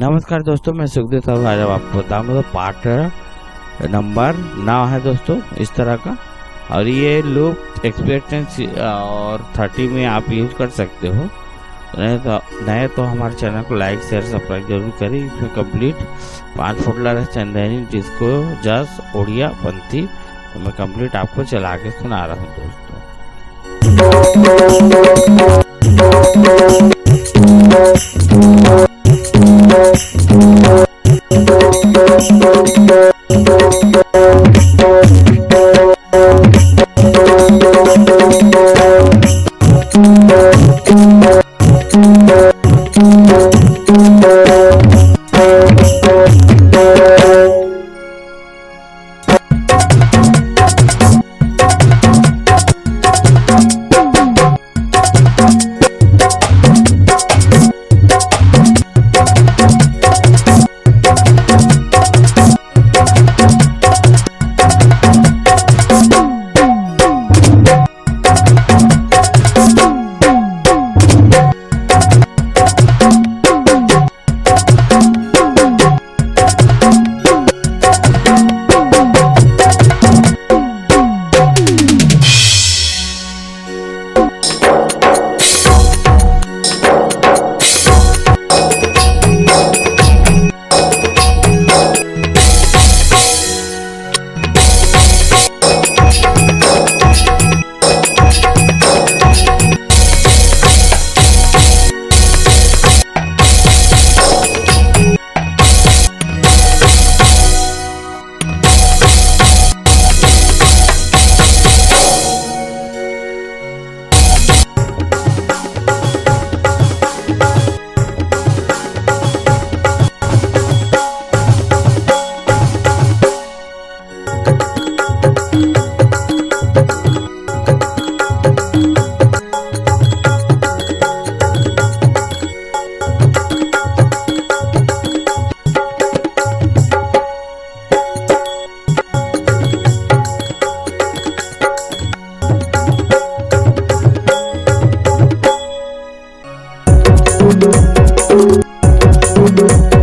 नमस्कार दोस्तों, मैं सुखदेव साहब आज आपको बताऊंगा। तो पार्ट नंबर 9 है दोस्तों इस तरह का, और ये लूप एक्सपेक्टेंसी और 30 में आप यूज कर सकते हो। नए तो हमारे चैनल को लाइक शेयर सब्सक्राइब जरूर करें। इसमें कंप्लीट 5 फुटलर है, चंदेरी, डिस्को, जस, ओडिया, पंथी। तो मैं कंप्लीट आपको चला के सुना रहा हूँ दोस्तों। Thank you.